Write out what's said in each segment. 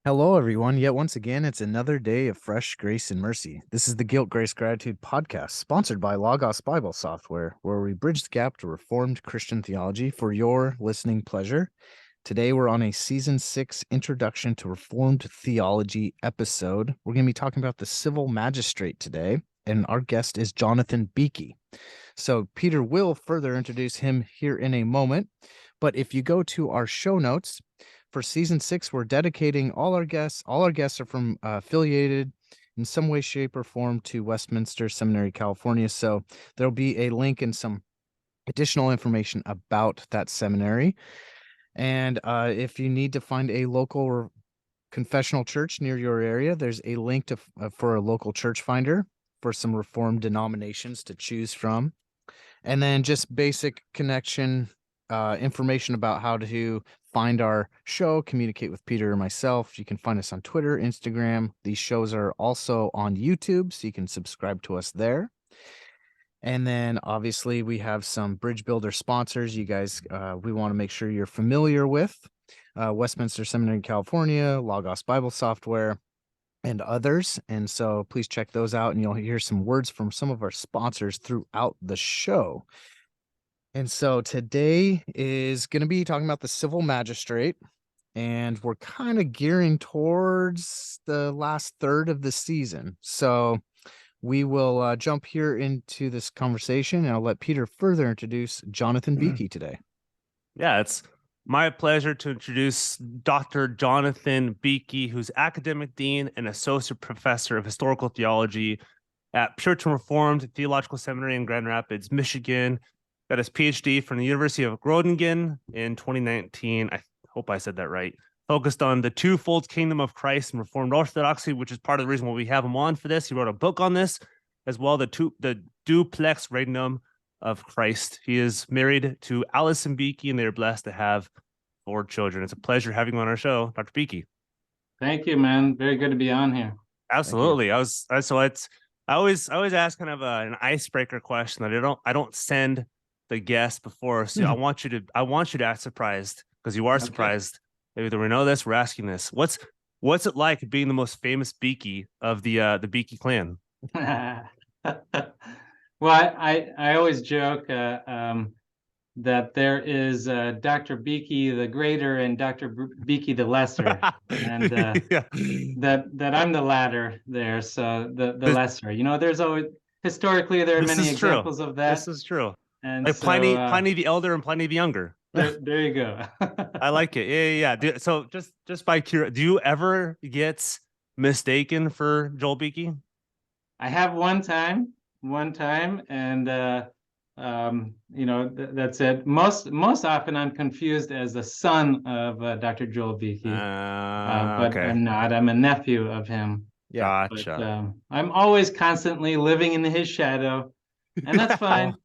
Hello, everyone. Yet once again, it's another day of fresh grace and mercy. This is the Guilt, Grace, Gratitude podcast, sponsored by Logos Bible Software, where we bridge the gap to Reformed Christian theology for your listening pleasure. Today, we're on a season 6 introduction to Reformed theology episode. We're going to be talking about the civil magistrate today, and our guest is Jonathon Beeke. So, Peter will further introduce him here in a moment. But if you go to our show notes, for season 6, we're dedicating all our guests. All our guests are from affiliated in some way, shape, or form to Westminster Seminary, California. So there'll be a link and some additional information about that seminary. And if you need to find a local confessional church near your area, there's a link to for a local church finder for some Reformed denominations to choose from. And then just basic connection information about how to find our show, communicate with Peter or myself. You can find us on Twitter, Instagram. These shows are also on YouTube, so you can subscribe to us there. And then obviously we have some bridge builder sponsors. You guys, we want to make sure you're familiar with Westminster Seminary, California, Logos Bible Software, and others. And so please check those out, and you'll hear some words from some of our sponsors throughout the show. And so today is going to be talking about the civil magistrate, and we're kind of gearing towards the last third of the season. So we will jump here into this conversation, and I'll let Peter further introduce Jonathon Beeke today. Yeah, it's my pleasure to introduce Dr. Jonathon Beeke, who's academic dean and associate professor of historical theology at Puritan Reformed Theological Seminary in Grand Rapids, Michigan. Got his PhD from the University of Groningen in 2019. I hope I said that right. Focused on the Twofold Kingdom of Christ and Reformed Orthodoxy, which is part of the reason why we have him on for this. He wrote a book on this, as well, the Duplex Regnum of Christ. He is married to Allyson Beeke, and they're blessed to have 4 children. It's a pleasure having you on our show, Dr. Beeke. Thank you, man. Very good to be on here. Absolutely. I always ask kind of an icebreaker question that I don't send the guest before. So I want you to act surprised, because you are surprised. Maybe we know this. We're asking this. What's it like being the most famous Beeke of the Beeke clan? Well, I always joke that there is Dr. Beeke the Greater and Dr. Beeke the Lesser, and yeah. that I'm the latter there. So the lesser. You know, there's always historically there are many examples of that. This is true. And like so, Pliny the Elder and Pliny the Younger. There you go. I like it. Yeah. So just by curiosity, do you ever get mistaken for Joel Beeke? I have one time, and you know, that's it. Most often, I'm confused as the son of Dr. Joel Beeke, but okay. I'm not. I'm a nephew of him. Yeah, gotcha. But, I'm always constantly living in his shadow, and that's fine.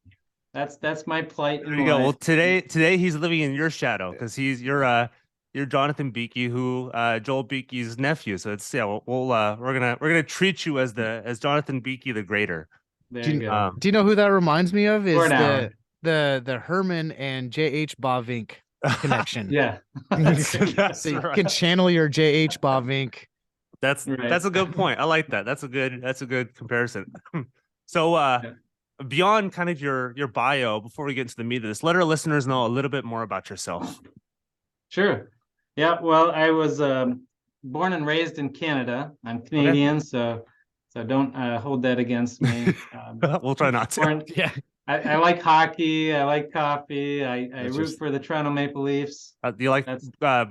That's my plight. There you go. Well, today he's living in your shadow, because you're Jonathon Beeke, who Joel Beeke's nephew. So it's we're gonna treat you as Jonathon Beeke the Greater. There you go. Do you know who that reminds me of? Is the Herman and J.H. Bavinck connection? Yeah. So you can channel your J.H. Bavinck. That's a good point. I like that. That's a good comparison. So beyond kind of your bio, before we get into the meat of this, let our listeners know a little bit more about yourself. Sure. Yeah. Well, I was born and raised in Canada. I'm Canadian, so don't hold that against me. We'll try not to. Yeah. I like hockey. I like coffee. I root for the Toronto Maple Leafs. Do you like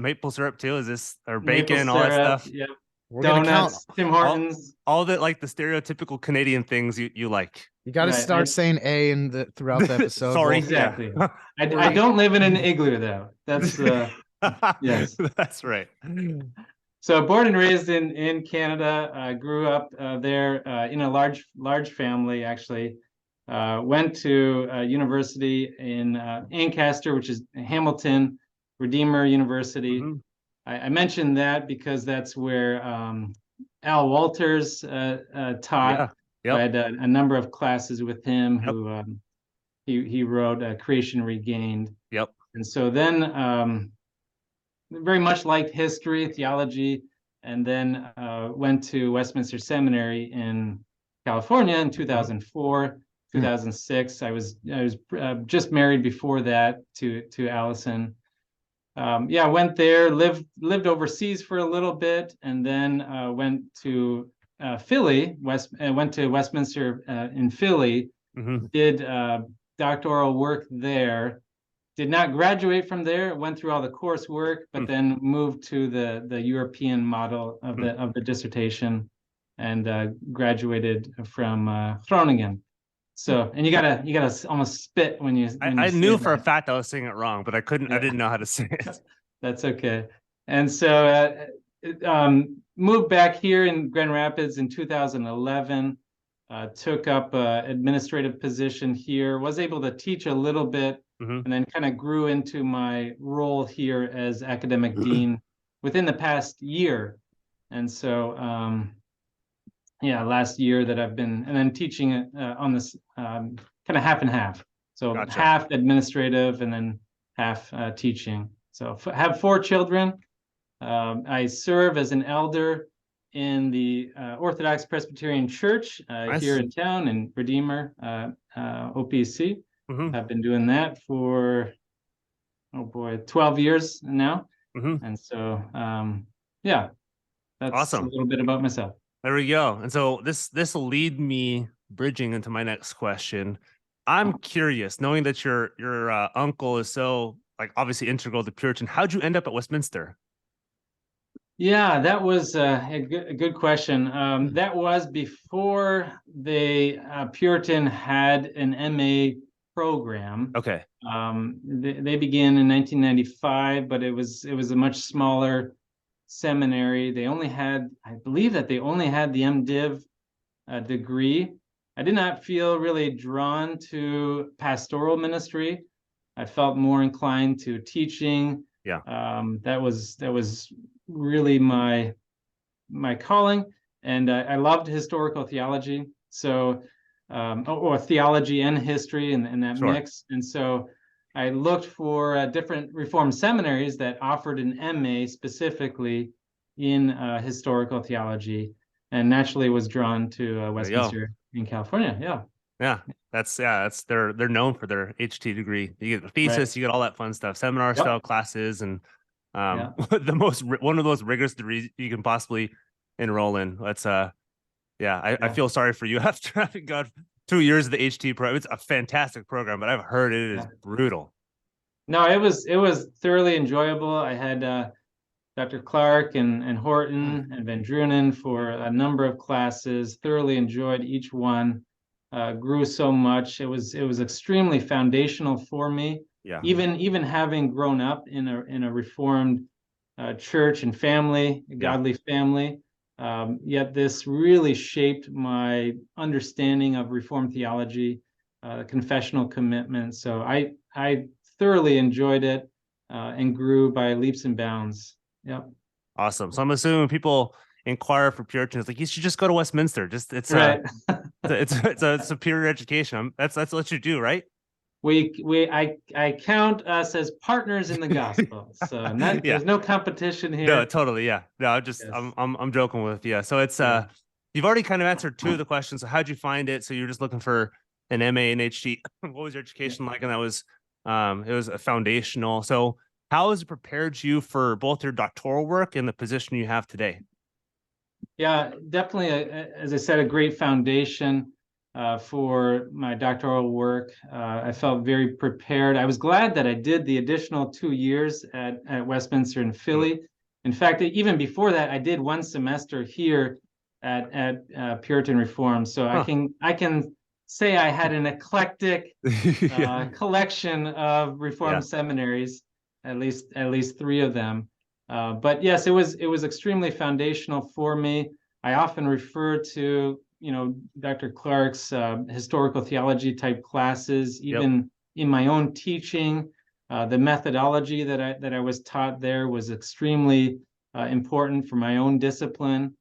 maple syrup too? Is this or bacon, maple all syrup, that stuff? Yeah. We're Donuts, Tim Hortons, all the like the stereotypical Canadian things you like. You got to start saying A throughout the episode. Sorry, exactly. I don't live in an igloo though. That's yes, that's right. So born and raised in Canada, grew up there in a large family actually. Went to university in Ancaster, which is Hamilton Redeemer University. Mm-hmm. I mentioned that because that's where Al Walters taught. Yeah. Yep. I had a number of classes with him. Yep. Who he wrote Creation Regained. Yep. And so then very much liked history, theology, and then went to Westminster Seminary in California in 2004, 2006. I was just married before that to Allyson. Went there, lived overseas for a little bit, and then went to Philly. Went to Westminster in Philly. Did doctoral work there. Did not graduate from there. Went through all the coursework, but then moved to the European model of the dissertation, and graduated from Groningen. So, and you gotta almost spit when you. I knew for a fact I was saying it wrong, but I couldn't. Yeah. I didn't know how to say it. That's okay. And so, moved back here in Grand Rapids in 2011. Took up an administrative position here. Was able to teach a little bit, and then kind of grew into my role here as academic dean within the past year. And so, last year that I've been, and then teaching on this kind of half and half. So gotcha. Half administrative and then half teaching. So have 4 children. I serve as an elder in the Orthodox Presbyterian Church nice. Here in town in Redeemer, OPC. I've been doing that for, 12 years now. And so, that's awesome. A little bit about myself. There we go. And so this will lead me bridging into my next question. I'm curious, knowing that your uncle is so obviously integral to Puritan, how'd you end up at Westminster? Yeah, that was a good question. That was before Puritan had an MA program. Okay. They began in 1995, but it was a much smaller seminary. They only had, I believe that they only had the MDiv degree. I did not feel really drawn to pastoral ministry. I felt more inclined to teaching. Yeah. That was really my calling, and I loved historical theology. So, or theology and history, and that sure. mix. And so, I looked for different Reformed seminaries that offered an MA specifically in historical theology, and naturally was drawn to Westminster in California. Yeah. That's they're known for their HT degree. You get a thesis, right. You get all that fun stuff, seminar style classes, and one of the most rigorous degrees you can possibly enroll in. That's I feel sorry for you after having got 2 years of the HT program. It's a fantastic program, but I've heard it is brutal. No, it was thoroughly enjoyable. I had Dr. Clark and Horton and Van Drunen for a number of classes. Thoroughly enjoyed each one. Grew so much. It was extremely foundational for me. Yeah. Even having grown up in a Reformed church and family, a godly family, yet this really shaped my understanding of Reformed theology, the confessional commitment. So I thoroughly enjoyed it and grew by leaps and bounds. Yep. Awesome. So I'm assuming people inquire for Puritan, it's like you should just go to Westminster. It's right. It's a superior education. That's what you do, right? I count us as partners in the gospel. So there's no competition here. No, totally. Yeah. No, I'm joking with you. So it's you've already kind of answered 2 of the questions. So how'd you find it? So you're just looking for an MA and HT. What was your education like? And that was it was a foundational. So how has it prepared you for both your doctoral work and the position you have today? Yeah, definitely, as I said, a great foundation for my doctoral work. I felt very prepared. I was glad that I did the additional 2 years at Westminster in Philly. In fact, even before that, I did 1 semester here at Puritan Reformed. So I can say I had an eclectic collection of Reformed seminaries, at least 3 of them. But yes, it was extremely foundational for me. I often refer to, Dr. Clark's historical theology type classes, even in my own teaching. The methodology that I was taught there was extremely important for my own discipline.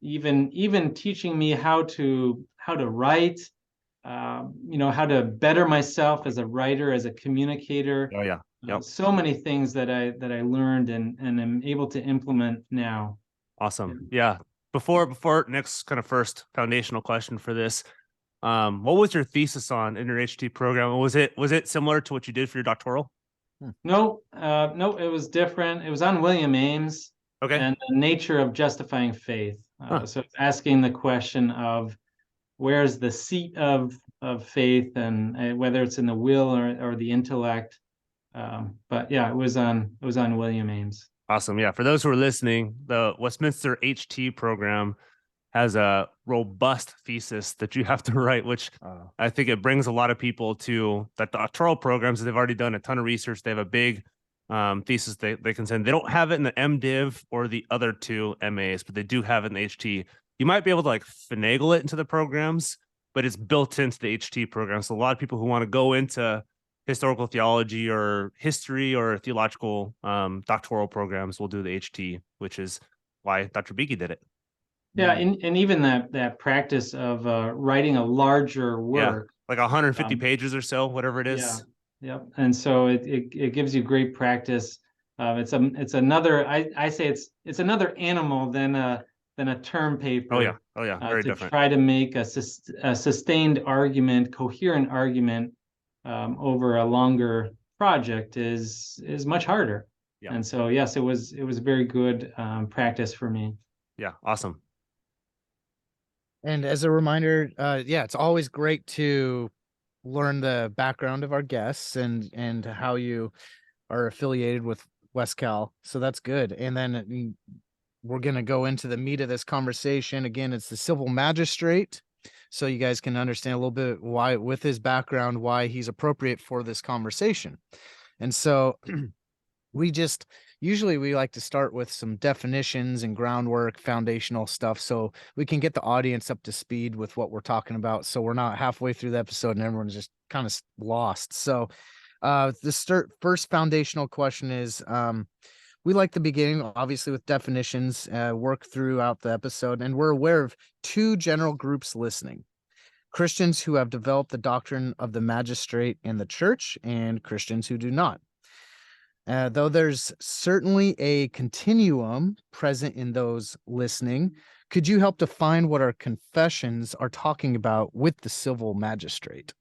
Even teaching me how to write, how to better myself as a writer, as a communicator. Oh yeah. So many things that I learned and am able to implement now. Awesome. Yeah. Before next kind of first foundational question for this, what was your thesis on in your HT program? Was it similar to what you did for your doctoral? No, no, it was different. It was on William Ames Okay. and the nature of justifying faith. So it's asking the question of where's the seat of faith, and whether it's in the will or the intellect. But yeah, it was on William Ames. Awesome. Yeah. For those who are listening, the Westminster HT program has a robust thesis that you have to write, which I think it brings a lot of people to that doctoral programs. They've already done a ton of research. They have a big thesis they can send. They don't have it in the MDiv or the other two MAs, but they do have it in the HT. You might be able to like finagle it into the programs, but it's built into the HT program. So a lot of people who want to go into historical theology or history or theological doctoral programs will do the HT, which is why Dr. Beeke did it. Yeah, and even that practice of writing a larger work, like 150 pages or so, whatever it is. Yeah. And so it gives you great practice. It's another, I say it's another animal than a term paper. Oh yeah, very different. Try to make a sustained argument, coherent argument over a longer project is much harder. Yeah. And so yes, it was very good practice for me. Yeah, awesome. And as a reminder, it's always great to learn the background of our guests and how you are affiliated with WestCal. So that's good. And then we're going to go into the meat of this conversation. Again, it's the civil magistrate. So you guys can understand a little bit why, with his background, why he's appropriate for this conversation. And so usually we like to start with some definitions and groundwork, foundational stuff, so we can get the audience up to speed with what we're talking about. So we're not halfway through the episode and everyone's just kind of lost. So the first foundational question is, we like the beginning, obviously, with definitions, work throughout the episode, and we're aware of two general groups listening: Christians who have developed the doctrine of the magistrate and the church, and Christians who do not. Though there's certainly a continuum present in those listening, could you help define what our confessions are talking about with the civil magistrate?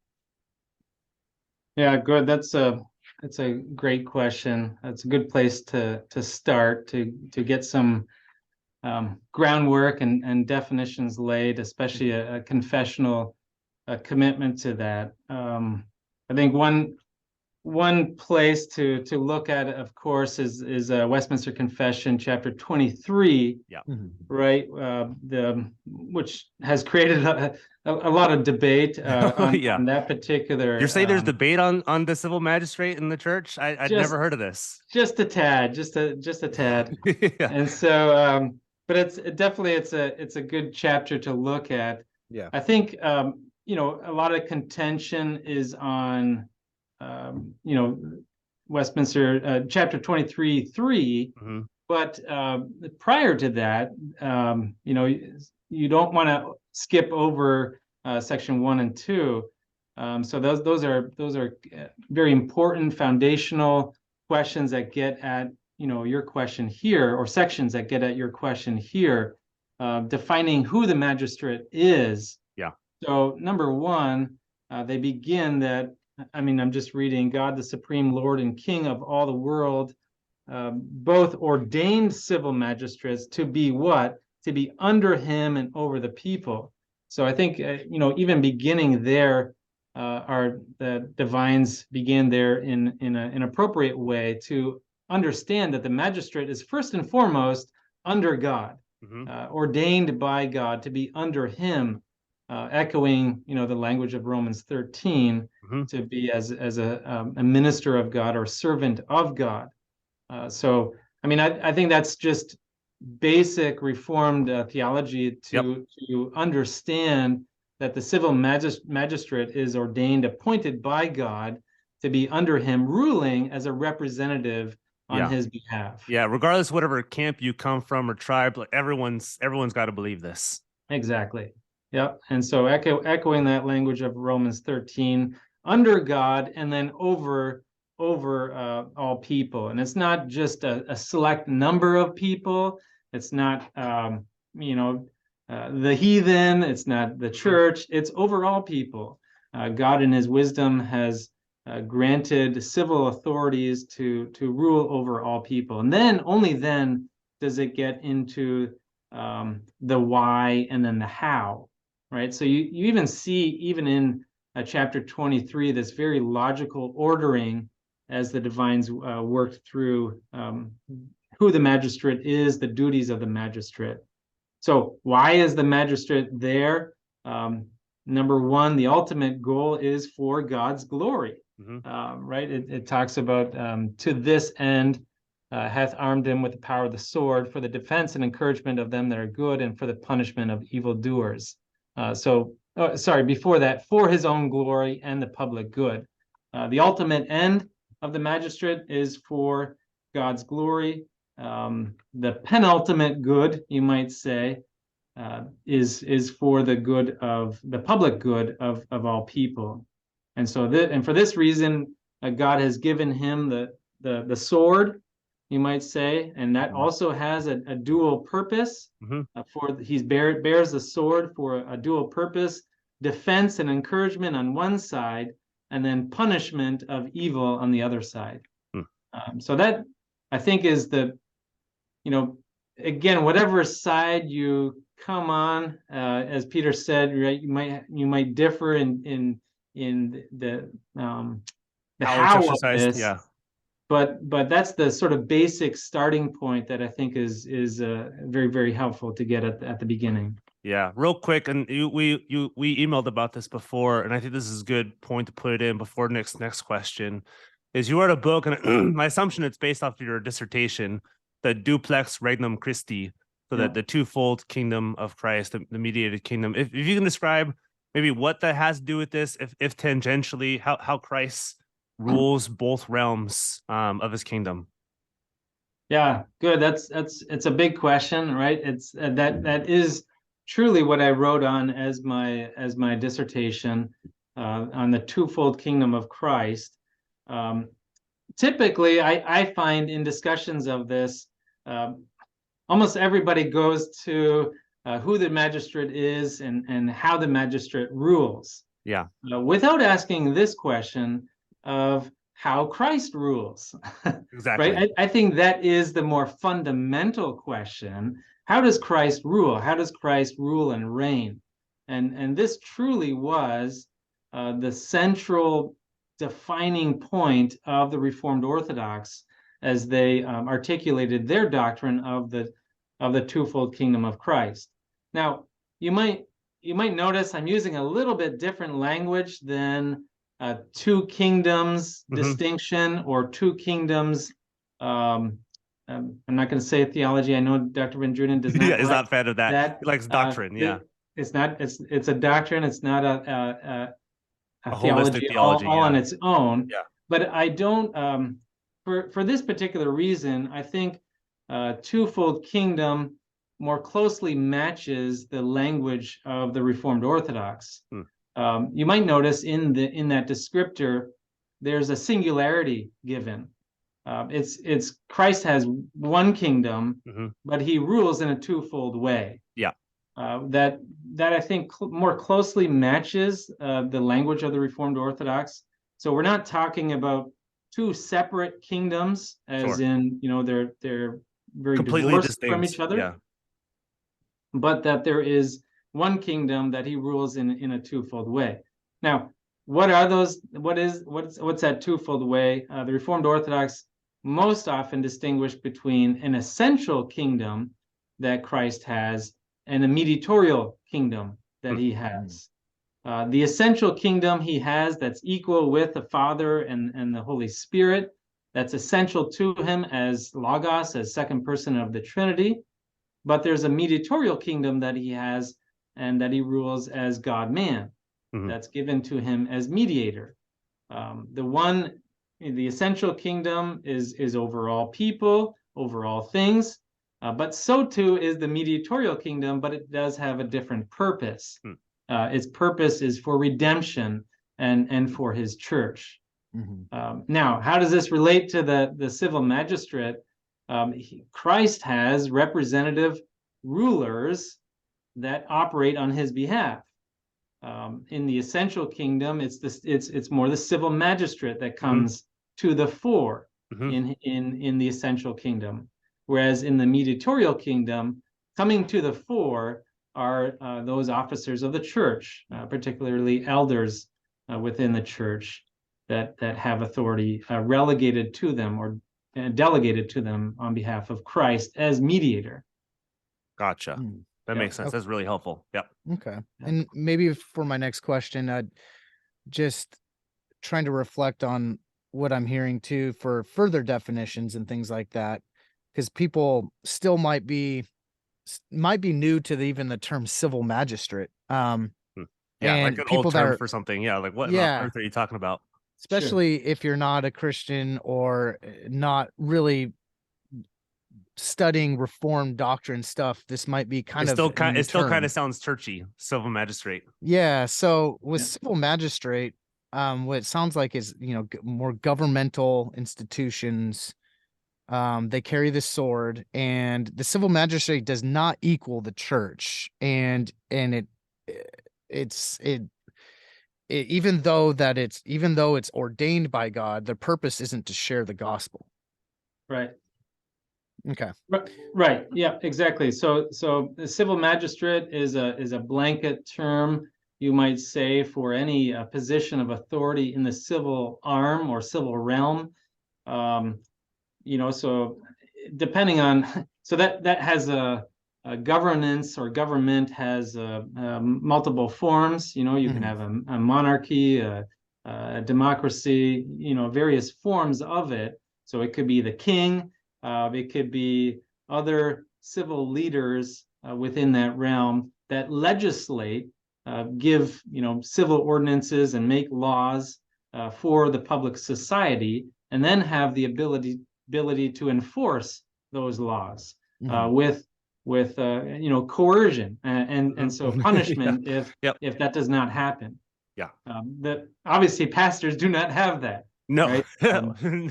Yeah, good. That's a great question. That's a good place to start to get some groundwork and definitions laid, especially a confessional commitment to that. I think one place to look at it, of course, is Westminster Confession, chapter 23. Yeah. Right. Which has created a lot of debate on that particular. You're saying there's debate on the civil magistrate in the church? I'd never heard of this. Just a tad. Yeah. And so, but it's a good chapter to look at. Yeah. I think a lot of contention is on Westminster chapter 23:3. Mm-hmm. But prior to that, you don't want to skip over section 1 and 2. So those are very important foundational questions that get at your question here, or sections that get at your question here, defining who the magistrate is. Yeah. So number 1, they begin that. I'm just reading. God, the supreme Lord and King of all the world, both ordained civil magistrates to be what? To be under him and over the people. So I think, even beginning there, the divines begin there in an appropriate way to understand that the magistrate is first and foremost under God, ordained by God to be under him, echoing, the language of Romans 13, to be as a minister of God or servant of God. So, I think that's just basic Reformed theology to understand that the civil magistrate is ordained, appointed by God to be under him, ruling as a representative on his behalf. Yeah, regardless of whatever camp you come from or tribe, like everyone's got to believe this. Exactly. Yep. And so echoing that language of Romans 13, under God and then over all people. And it's not just a select number of people. It's not, the heathen. It's not the church. It's over all people. God in his wisdom has granted civil authorities to rule over all people. And then, only then, does it get into the why and then the how, right? So you even see, even in chapter 23, this very logical ordering as the divines worked through who the magistrate is, the duties of the magistrate. So why is the magistrate there? Number one, the ultimate goal is for God's glory, right? It talks about to this end hath armed him with the power of the sword for the defense and encouragement of them that are good and for the punishment of evildoers. Before that, for his own glory and the public good. The ultimate end of the magistrate is for God's glory. The penultimate good, you might say, is for the good of the public good of all people. And so and for this reason, God has given him the sword, you might say, and that also has a dual purpose. He bears the sword for a dual purpose: defense and encouragement on one side, and then punishment of evil on the other side. So that, I think, is again, whatever side you come on, as Peter said, right, you might differ in the how of this, yeah. But that's the sort of basic starting point that I think is very, very helpful to get at the beginning. Yeah, real quick, and we emailed about this before, and I think this is a good point to put it in before next question. Is you wrote a book, and my assumption it's based off of your dissertation, the Duplex Regnum Christi, so that the twofold kingdom of Christ, the mediated kingdom. If you can describe maybe what that has to do with this, if tangentially, how Christ rules both realms of his kingdom. Yeah, good. It's a big question, right? It's that is truly what I wrote on as my dissertation on the twofold kingdom of Christ. Typically, I find in discussions of this, almost everybody goes to who the magistrate is and how the magistrate rules. Yeah. Without asking this question of how Christ rules. Exactly. Right? I think that is the more fundamental question. How does Christ rule? How does Christ rule and reign? And this truly was the central defining point of the Reformed Orthodox as they articulated their doctrine of the twofold kingdom of Christ. Now, you might notice I'm using a little bit different language than two kingdoms distinction or two kingdoms. I'm not going to say theology. I know Dr. Van Drunen does not. Yeah, he's not a fan of that. He likes doctrine. It's not. It's a doctrine. It's not a holistic theology all on its own. Yeah. But I don't. For this particular reason, I think twofold kingdom more closely matches the language of the Reformed Orthodox. You might notice in that descriptor, there's a singularity given. It's Christ has one kingdom, but he rules in a twofold way. Yeah. That I think more closely matches the language of the Reformed Orthodox. So we're not talking about two separate kingdoms, as in they're very completely divorced distinct from each other. Yeah. But that there is one kingdom that he rules in a twofold way. Now, what are those? What's that twofold way? The Reformed Orthodox most often distinguish between an essential kingdom that Christ has and a mediatorial kingdom that he has. The essential kingdom he has that's equal with the Father and the Holy Spirit, that's essential to him as Logos, as second person of the Trinity. But there's a mediatorial kingdom that he has and that he rules as God-man. That's given to him as mediator. The essential kingdom is over all people, over all things, but so too is the mediatorial kingdom, but it does have a different purpose. Its purpose is for redemption and for his church. Now, how does this relate to the civil magistrate? Christ has representative rulers that operate on his behalf. In the essential kingdom, it's more the civil magistrate that comes to the fore in the essential kingdom, whereas in the mediatorial kingdom, coming to the fore are those officers of the church, particularly elders within the church that have authority relegated to them or delegated to them on behalf of Christ as mediator. Gotcha. That makes sense. Okay. That's really helpful. Yep. Okay. And maybe for my next question, just trying to reflect on what I'm hearing too for further definitions and things like that, because people still might be new to even the term civil magistrate. Yeah, and like an people old that term are, for something. Yeah, like what on yeah, earth are you talking about? especially if you're not a Christian or not really studying Reformed doctrine stuff, this might be kind of it still kind of sounds churchy. Civil magistrate. Yeah. So with civil magistrate, what it sounds like is, more governmental institutions. They carry the sword, and the civil magistrate does not equal the church. And even though it's ordained by God, the purpose isn't to share the gospel. Right. Okay. Right. Yeah, exactly. So the civil magistrate is a blanket term, you might say, for any position of authority in the civil arm or civil realm. So depending on so that has a governance or government has multiple forms. You can have a monarchy, a democracy, various forms of it. So it could be the king. It could be other civil leaders within that realm that legislate, give civil ordinances and make laws for the public society, and then have the ability to enforce those laws with coercion and so punishment if that does not happen. Yeah. That obviously pastors do not have that. No, right?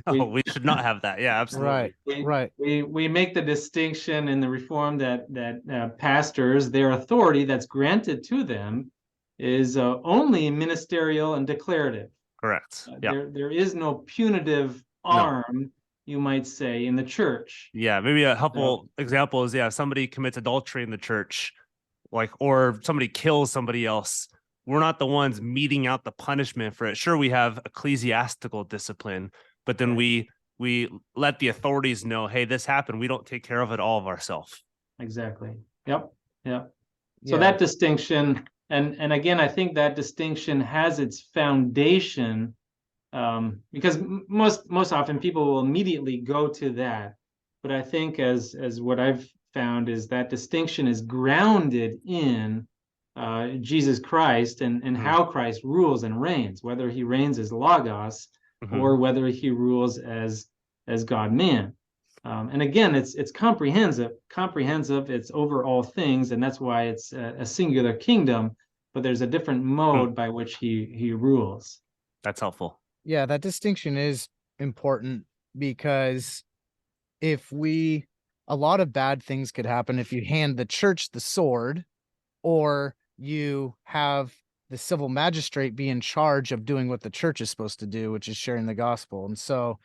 no, we should not have that. Yeah, absolutely. Right. We make the distinction in the Reform that pastors, their authority that's granted to them is only ministerial and declarative. Correct. Yeah. There is no punitive arm, you might say, in the church. Yeah, maybe a helpful example is if somebody commits adultery in the church, or somebody kills somebody else. We're not the ones meting out the punishment for it. Sure, we have ecclesiastical discipline, but then we let the authorities know, hey, this happened. We don't take care of it all of ourselves. Exactly. Yep. So that distinction, and again, I think that distinction has its foundation, because most often people will immediately go to that. But I think as what I've found is that distinction is grounded in Jesus Christ and how Christ rules and reigns, whether he reigns as Logos or whether he rules as God-man. And again, it's comprehensive. It's over all things, and that's why it's a singular kingdom. But there's a different mode by which he rules. That's helpful. Yeah, that distinction is important because a lot of bad things could happen if you hand the church the sword, or you have the civil magistrate be in charge of doing what the church is supposed to do, which is sharing the gospel. And so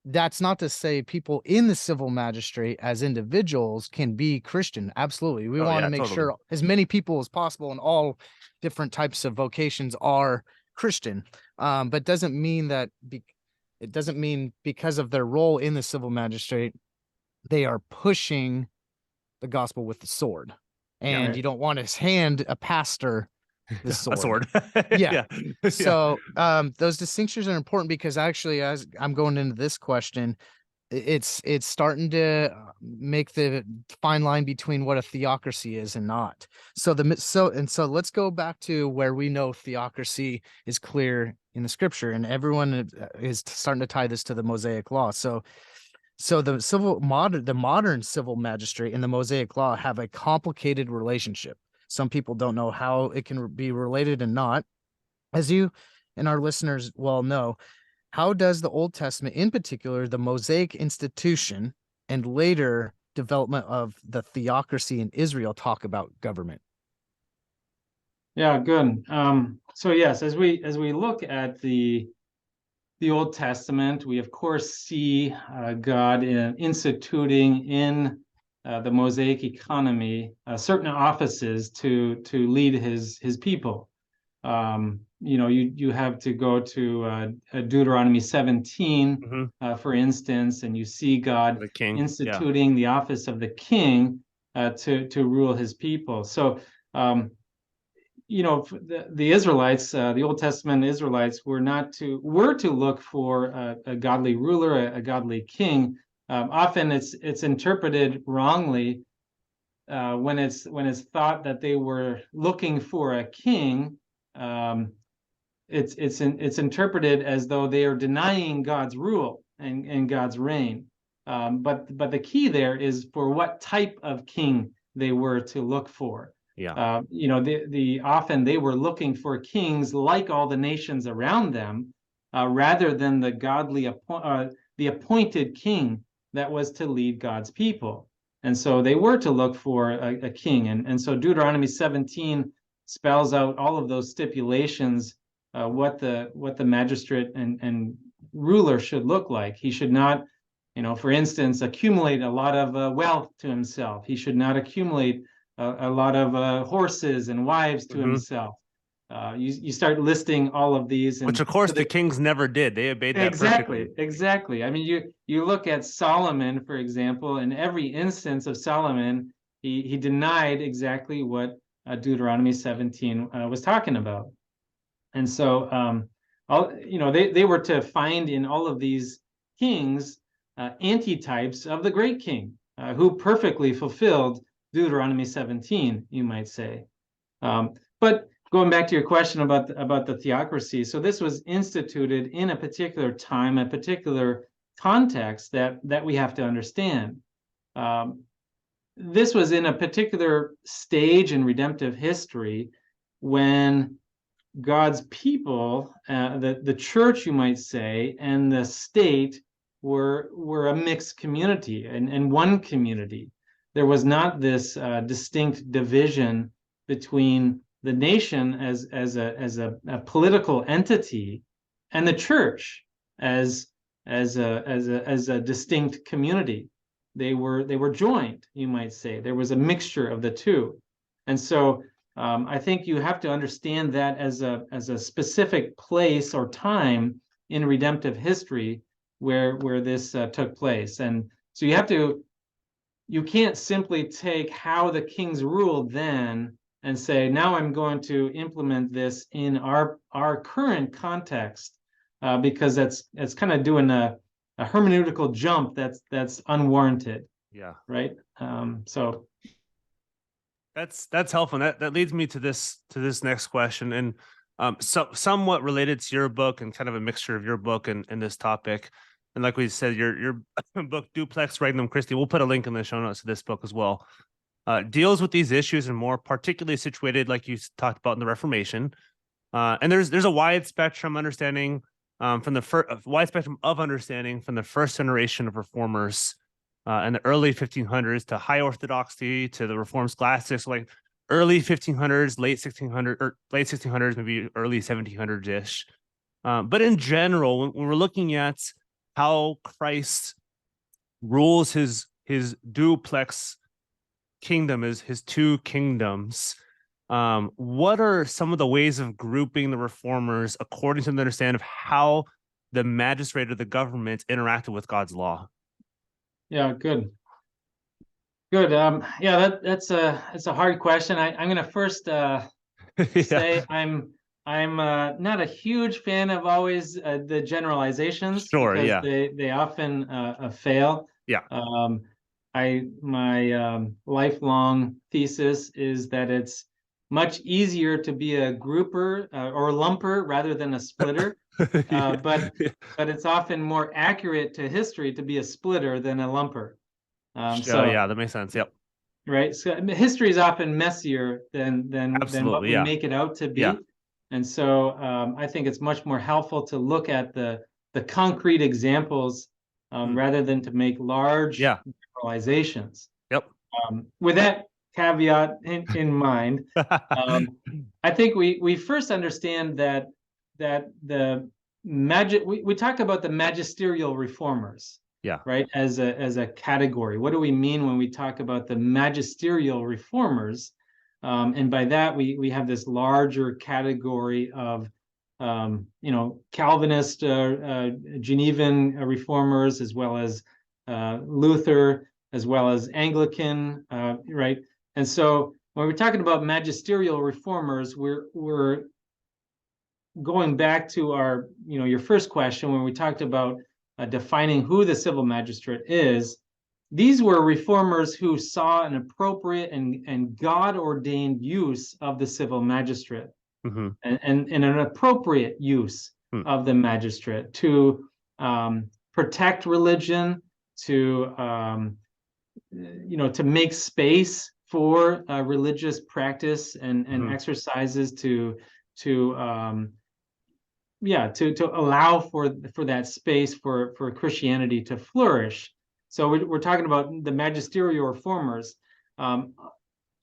that's not to say people in the civil magistrate as individuals can be Christian. Absolutely. We want to make sure as many people as possible in all different types of vocations are Christian. But doesn't mean that it doesn't mean because of their role in the civil magistrate, they are pushing the gospel with the sword. And you don't want to hand a pastor the sword. Yeah. So those distinctions are important because actually, as I'm going into this question, it's starting to make the fine line between what a theocracy is and not. So let's go back to where we know theocracy is clear in the scripture, and everyone is starting to tie this to the Mosaic law. So the modern civil magistrate and the Mosaic law have a complicated relationship. Some people don't know how it can be related and not. As you and our listeners well know, how does the Old Testament, in particular, the Mosaic institution and later development of the theocracy in Israel, talk about government? Yeah, good. So yes, as we look at the Old Testament, we of course see God instituting in the Mosaic economy certain offices to lead his people. You have to go to Deuteronomy 17, for instance, and you see God The king, instituting the office of the king to rule his people. So the Israelites, the Old Testament Israelites, were to look for a godly ruler, a godly king. Often it's interpreted wrongly when it's thought that they were looking for a king. It's interpreted as though they are denying God's rule and God's reign. But the key there is for what type of king they were to look for. Yeah. Often they were looking for kings like all the nations around them, rather than the appointed king that was to lead God's people. And so they were to look for a king. And so Deuteronomy 17 spells out all of those stipulations, what the magistrate and ruler should look like. He should not, for instance, accumulate a lot of wealth to himself. He should not accumulate a lot of horses and wives to himself. You start listing all of these, which of course the kings never did. They obeyed that perfectly. Exactly. I mean, you look at Solomon, for example. In every instance of Solomon, he denied exactly what Deuteronomy 17 was talking about. And so, they were to find in all of these kings antitypes of the great king, who perfectly fulfilled Deuteronomy 17, you might say. But going back to your question about the theocracy, so this was instituted in a particular time, a particular context that we have to understand. This was in a particular stage in redemptive history when God's people, the church, you might say, and the state were a mixed community and one community. There was not this distinct division between the nation as a political entity and the church as a distinct community. They were joined, you might say. There was a mixture of the two. And so I think you have to understand that as a specific place or time in redemptive history where this took place. And so you can't simply take how the kings ruled then and say, now I'm going to implement this in our current context, because that's kind of doing a hermeneutical jump that's unwarranted. Yeah. Right. So that's helpful. That leads me to this next question, and so somewhat related to your book and kind of a mixture of your book and this topic. And like we said, your book, Duplex Regnum Christi, we'll put a link in the show notes to this book as well, deals with these issues and more particularly situated, like you talked about, in the Reformation. And there's a wide spectrum understanding from the wide spectrum of understanding from the first generation of reformers in the early 1500s to high orthodoxy to the Reformed scholastics, like early 1500s, late 1600s, maybe early 1700s ish. But in general, when we're looking at how Christ rules his duplex kingdom, is his two kingdoms, what are some of the ways of grouping the reformers according to the understanding of how the magistrate or the government interacted with God's law? Yeah, good. Yeah, that's a hard question. I'm going to first say I'm not a huge fan of always the generalizations, Sure, because yeah. they often fail. Yeah. My lifelong thesis is that it's much easier to be a grouper or lumper rather than a splitter. But it's often more accurate to history to be a splitter than a lumper. So yeah, that makes sense. Yep. Right. So history is often messier than what we make it out to be. Yeah. And so I think it's much more helpful to look at the the concrete examples rather than to make large generalizations. Yep. With that caveat in mind, I think we first understand that we talk about the magisterial reformers, right, as a category. What do we mean when we talk about the magisterial reformers? And by that we have this larger category of Calvinist, Genevan reformers, as well as Luther, as well as Anglican, right? And so when we're talking about magisterial reformers, we're going back to our, your first question when we talked about defining who the civil magistrate is. These were reformers who saw an appropriate and God-ordained use of the civil magistrate, and an appropriate use of the magistrate to protect religion, to make space for religious practice and exercises to allow for that space for Christianity to flourish. So we're talking about the magisterial reformers.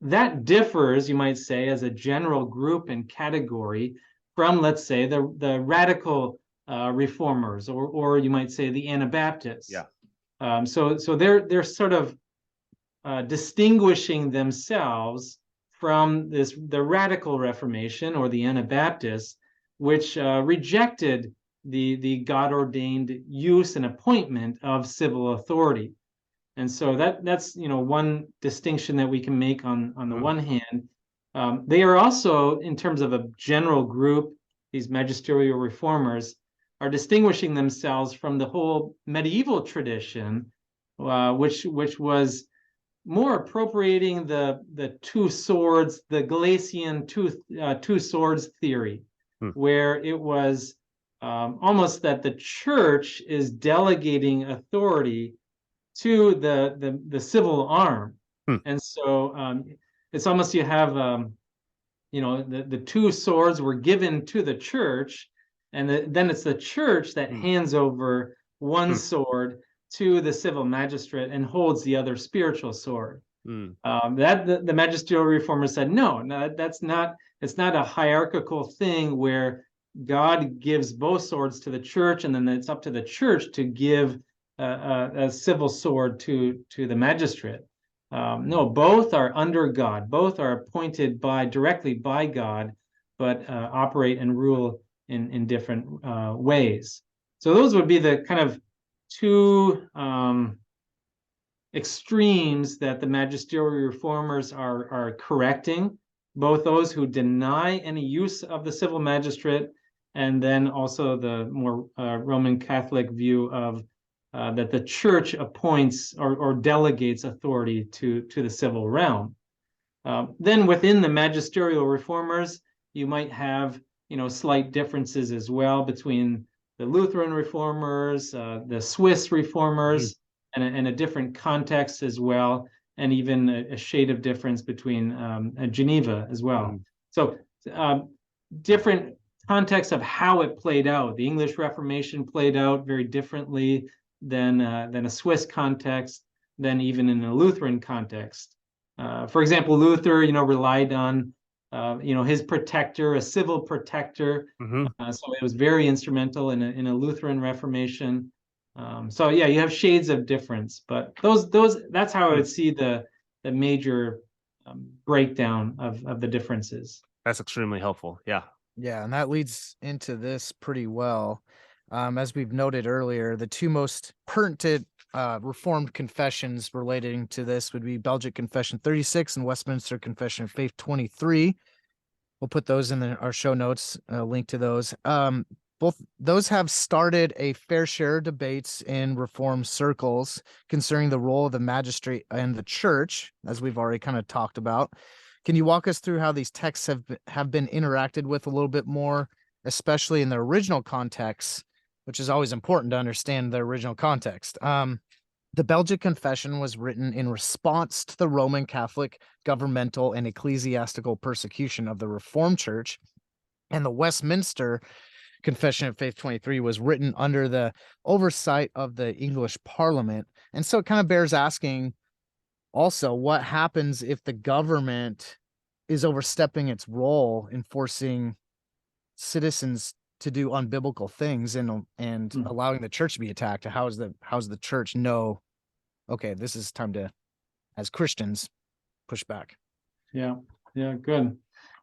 That differs, you might say, as a general group and category from, let's say, the radical reformers, or you might say the Anabaptists. So they're sort of distinguishing themselves from the radical Reformation or the Anabaptists, which rejected the God-ordained use and appointment of civil authority. And so that's one distinction that we can make on the one hand. They are also, in terms of a general group, these magisterial reformers are distinguishing themselves from the whole medieval tradition, which was more appropriating the two swords, the Galatian two swords theory, where it was almost that the church is delegating authority to the civil arm. And so it's almost you have the two swords were given to the church, and then it's the church that hands over one sword to the civil magistrate and holds the other spiritual sword. That the magisterial reformers said, no, it's not a hierarchical thing where God gives both swords to the church, and then it's up to the church to give a civil sword to the magistrate. No, both are under God. Both are appointed directly by God, but operate and rule in different ways. So those would be the kind of two extremes that the magisterial reformers are correcting, both those who deny any use of the civil magistrate, and then also the more Roman Catholic view of that the church appoints or delegates authority to the civil realm. Then within the magisterial reformers, you might have slight differences as well between the Lutheran reformers, the Swiss reformers, and a different context as well, and even a shade of difference between Geneva as well. So different context of how it played out. The English Reformation played out very differently than a Swiss context, than even in a Lutheran context. For example, Luther, relied on his protector, a civil protector. So it was very instrumental in a Lutheran Reformation. So yeah, you have shades of difference, but that's how I would see the major breakdown of the differences. That's extremely helpful. Yeah. Yeah, and that leads into this pretty well. As we've noted earlier, the two most pertinent Reformed confessions relating to this would be Belgic Confession 36 and Westminster Confession of Faith 23. We'll put those in our show notes, link to those. Both those have started a fair share of debates in Reformed circles concerning the role of the magistrate and the church, as we've already kind of talked about. Can you walk us through how these texts have been interacted with a little bit more, especially in their original context, which is always important to understand the original context? The Belgic Confession was written in response to the Roman Catholic governmental and ecclesiastical persecution of the Reformed Church, and the Westminster Confession of Faith 23 was written under the oversight of the English Parliament. And so it kind of bears asking also what happens if the government is overstepping its role in forcing citizens to do unbiblical things and allowing the church to be attacked. How's the church know, okay, this is time to, as Christians, push back? Yeah, good.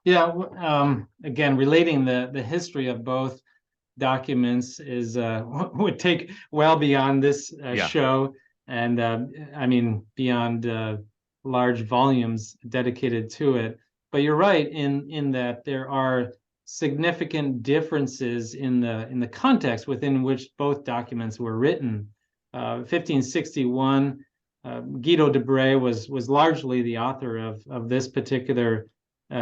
Yeah, again, relating the history of both documents is would take well beyond this show, and I mean beyond large volumes dedicated to it. But you're right in that there are significant differences in the context within which both documents were written. 1561, Guido de Bray was largely the author of this particular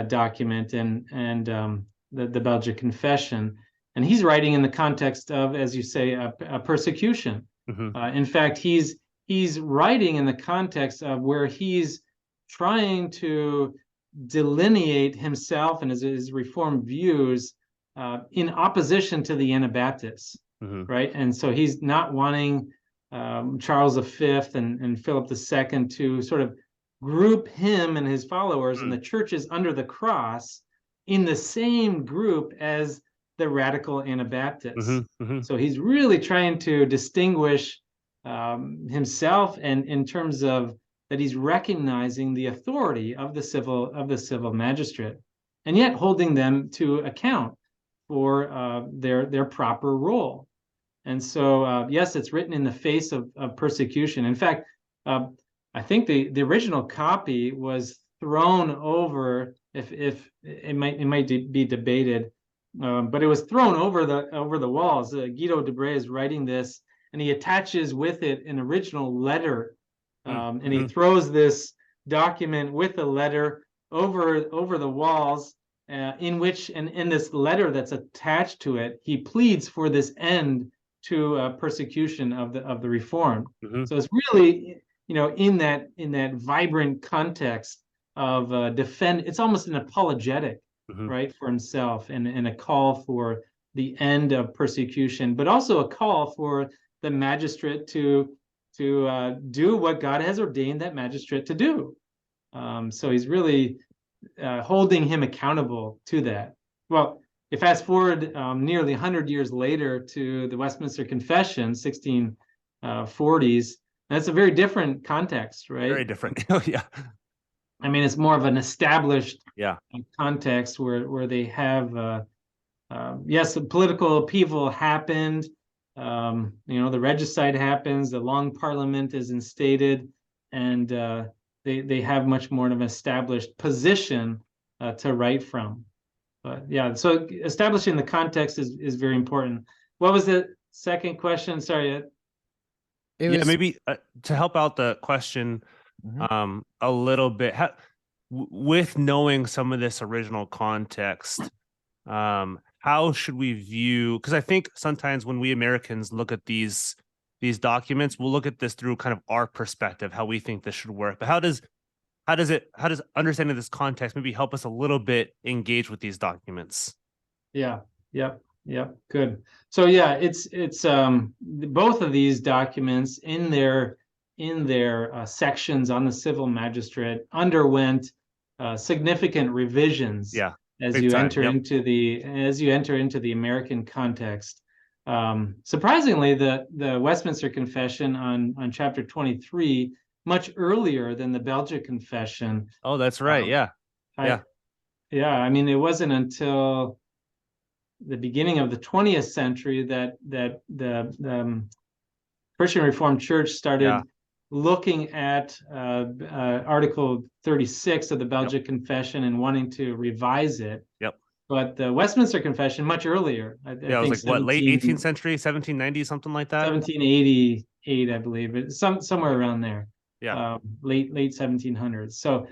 document and the Belgic Confession. And he's writing in the context of, as you say, a persecution. In fact, he's writing in the context of where he's trying to delineate himself and his Reformed views in opposition to the Anabaptists, right? And so he's not wanting Charles V and Philip II to sort of group him and his followers and the churches under the cross in the same group as the radical Anabaptists. So he's really trying to distinguish himself, and in terms of that he's recognizing the authority of the civil magistrate, and yet holding them to account for their proper role. And so, yes, it's written in the face of persecution. In fact, I think the original copy was thrown over. If it might be debated, but it was thrown over the walls. Guido de Bray is writing this, and he attaches with it an original letter, and he throws this document with a letter over the walls, in which, and in this letter that's attached to it, he pleads for this end to persecution of the Reformed. So it's really, in that vibrant context of it's almost an apologetic, right, for himself, and a call for the end of persecution, but also a call for the magistrate to do what God has ordained that magistrate to do. So he's really holding him accountable to that. Well, you fast forward nearly 100 years later to the Westminster Confession, 1640s. That's a very different context, right? Very different. Oh, yeah. I mean, it's more of an established context where they have, yes, the political upheaval happened. The regicide happens. The Long Parliament is instated, and they have much more of an established position to write from. But yeah, so establishing the context is very important. What was the second question? Sorry. Maybe to help out the question a little bit, with knowing some of this original context, how should we view, because I think sometimes when we Americans look at these documents, we'll look at this through kind of our perspective, how we think this should work. But how does understanding this context maybe help us a little bit engage with these documents? Yeah. Good. So yeah, it's both of these documents in their sections on the civil magistrate underwent significant revisions. Yeah. As you enter into the American context. Surprisingly, the Westminster Confession on chapter 23, much earlier than the Belgic Confession. Oh, that's right. I mean, it wasn't until the beginning of the 20th century that the Christian Reformed Church started looking at Article 36 of the Belgic Confession and wanting to revise it. But the Westminster Confession much earlier. I think it was like what, late 18th century, 1790, something like that. 1788, I believe, but somewhere around there. Late 1700s. So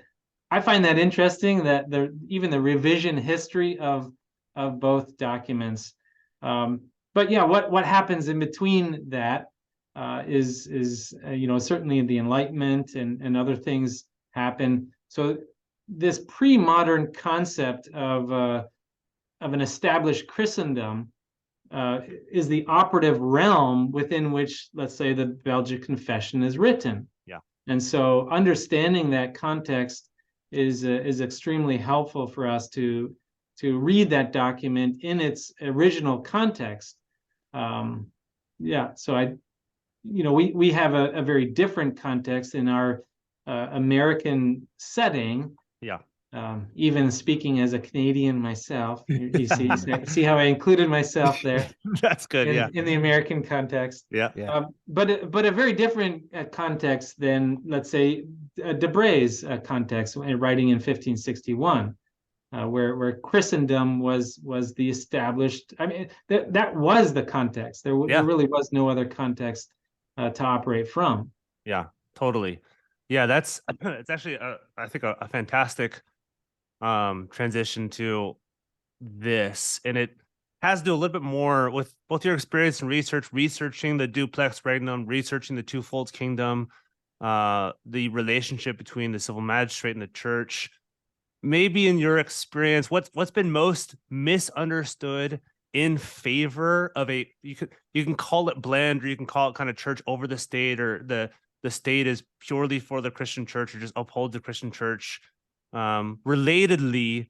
I find that interesting that even the revision history of both documents. But yeah, what happens in between that is certainly the Enlightenment and other things happen. So this pre-modern concept of an established Christendom is the operative realm within which, let's say, the Belgic Confession is written. Yeah. And so understanding that context is extremely helpful for us to read that document in its original context. So we have a very different context in our American setting. Yeah. Even speaking as a Canadian myself, you see how I included myself there. That's good. In the American context. Yeah. But a very different context than, let's say, Debray's context, writing in 1561. Where Christendom was the established. I mean, that was the context. There really was no other context to operate from. Yeah, totally. Yeah, it's actually I think a fantastic transition to this, and it has to do a little bit more with both your experience and researching the duplex regnum, researching the twofold kingdom, the relationship between the civil magistrate and the church. Maybe in your experience, what's been most misunderstood in favor of you can call it blend, or you can call it kind of church over the state, or the state is purely for the Christian church or just uphold the Christian church. Relatedly,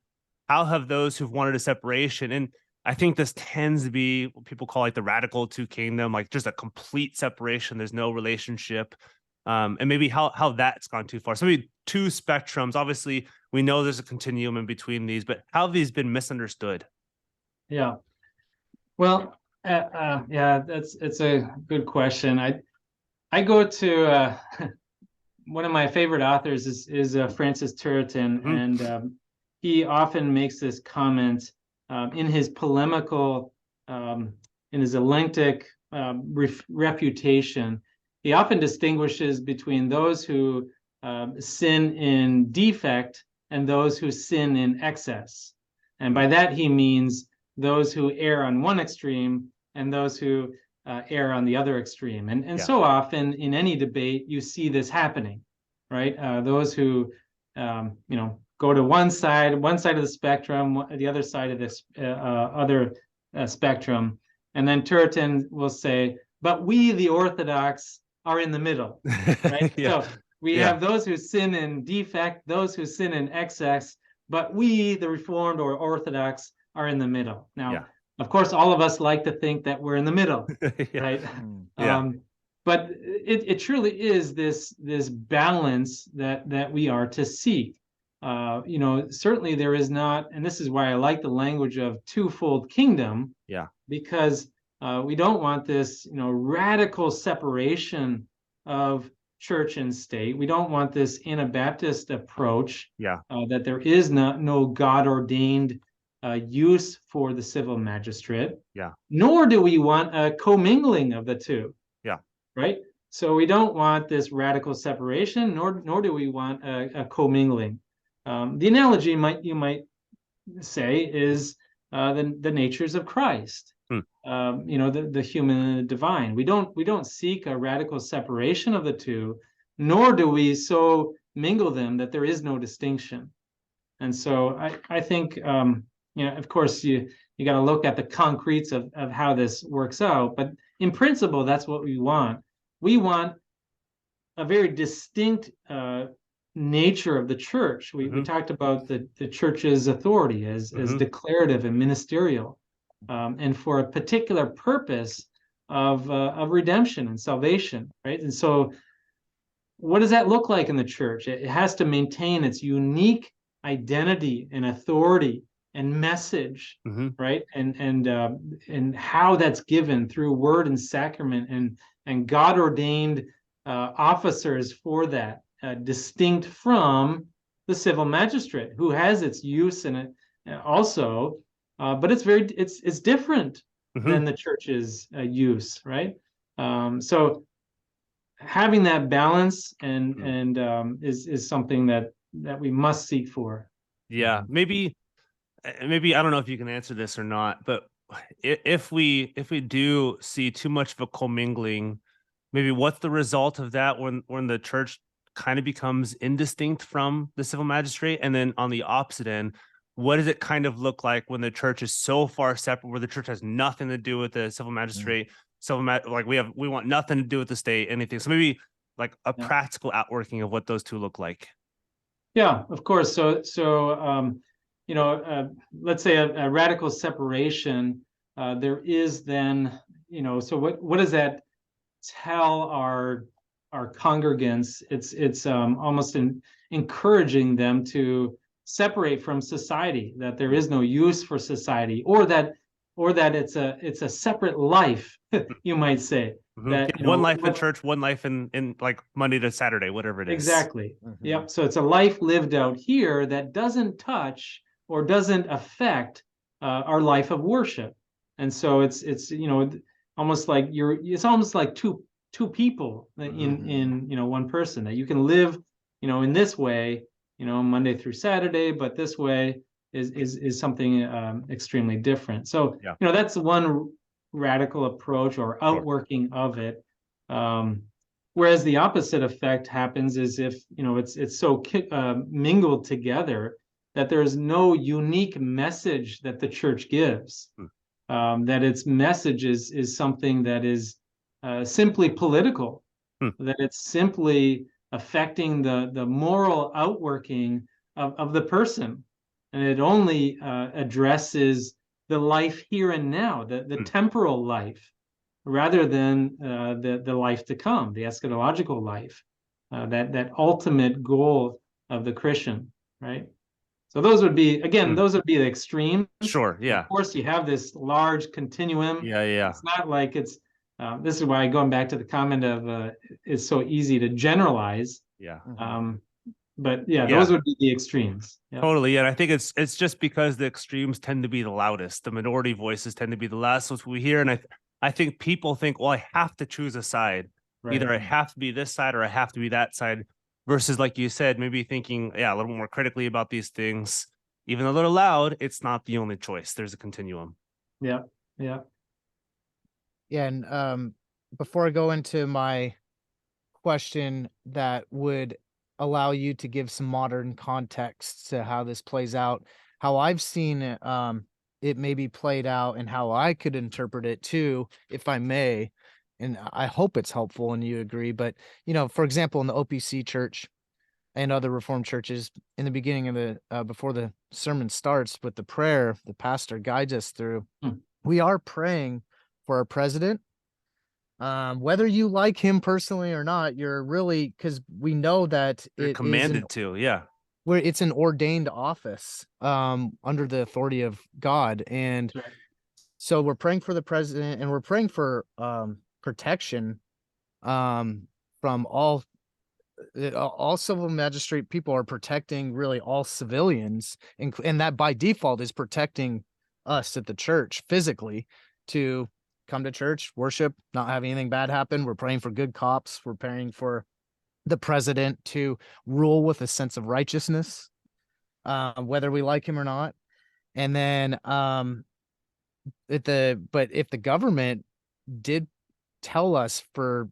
how have those who've wanted a separation, and I think this tends to be what people call like the radical two kingdom, like just a complete separation, there's no relationship. And maybe how that's gone too far. So maybe two spectrums. Obviously, we know there's a continuum in between these, but how have these been misunderstood? Yeah. Well, it's a good question. I go to one of my favorite authors is Francis Puritan, and he often makes this comment in his polemical, in his elentic refutation. He often distinguishes between those who sin in defect and those who sin in excess. And by that, he means those who err on one extreme and those who err on the other extreme. And so often in any debate, you see this happening, right? Those who, go to one side of the spectrum, the other side of this other spectrum. And then Puritan will say, but we, the Orthodox, are in the middle, right? So we have those who sin in defect, those who sin in excess, but we, the Reformed or Orthodox, are in the middle. Now, of course, all of us like to think that we're in the middle, right? But it truly is this balance that we are to seek. Certainly there is not, and this is why I like the language of twofold kingdom, because we don't want this, radical separation of church and state. We don't want this Anabaptist approach, that there is no God-ordained use for the civil magistrate. Nor do we want a commingling of the two. Right. So we don't want this radical separation, nor do we want a commingling. The analogy you might say is the natures of Christ. The human and the divine. We don't seek a radical separation of the two, nor do we so mingle them that there is no distinction. And so I think, of course, you got to look at the concretes of how this works out. But in principle, that's what we want. We want a very distinct nature of the church. We talked about the church's authority as declarative and ministerial, and for a particular purpose of redemption and salvation, right? And so what does that look like in the church? It has to maintain its unique identity and authority and message, right? And how that's given through word and sacrament and God-ordained officers for that, distinct from the civil magistrate, who has its use in it also, but it's different than the church's use, right? So having that balance is something that we must seek for. Yeah, maybe I don't know if you can answer this or not, but if we do see too much of a commingling, maybe what's the result of that when the church kind of becomes indistinct from the civil magistrate? And then on the opposite end, what does it kind of look like when the church is so far separate, where the church has nothing to do with the civil magistrate, like we want nothing to do with the state, anything. So maybe like a practical outworking of what those two look like. Yeah, of course. So let's say a radical separation, there is then, so what does that tell our congregants? It's almost encouraging them to separate from society, that there is no use for society, or that it's a separate life, you might say. That one life in church, one life in like Monday to Saturday, whatever it is. Exactly. Yep. So it's a life lived out here that doesn't touch or doesn't affect our life of worship. And so it's almost like it's almost like two people in one person, that you can live in this way, Monday through Saturday, but this way is something extremely different. So that's one radical approach or outworking of it. Whereas the opposite effect happens is if it's so mingled together that there's no unique message that the church gives. That its message is something that is simply political, that it's simply affecting the moral outworking of the person, and it only addresses the life here and now, the temporal life, rather than the life to come, the eschatological life, that ultimate goal of the Christian, right? So those would be, again, those would be the extremes. Sure, yeah. Of course, you have this large continuum. Yeah. It's not like it's, this is why, going back to the comment of it's so easy to generalize. Yeah. But those would be the extremes. Yep. Totally. And I think it's just because the extremes tend to be the loudest. The minority voices tend to be the last ones we hear. And I think people think, well, I have to choose a side. Right. Either I have to be this side or I have to be that side. Versus, like you said, maybe thinking, a little more critically about these things. Even though they're loud, it's not the only choice. There's a continuum. Yeah. And before I go into my question that would allow you to give some modern context to how this plays out, how I've seen it may be played out, and how I could interpret it too, if I may. And I hope it's helpful and you agree. But, for example, in the OPC church and other Reformed churches, in the beginning of the, before the sermon starts with the prayer, the pastor guides us through, we are praying for our president. Whether you like him personally or not, you're really, because we know that you're commanded to, where it's an ordained office, under the authority of God. And so we're praying for the president, and we're praying for, protection from all civil magistrate people are protecting really all civilians, and that by default is protecting us at the church physically to come to church, worship, not have anything bad happen. We're praying for good cops. We're praying for the president to rule with a sense of righteousness, whether we like him or not. And then if the government did tell us for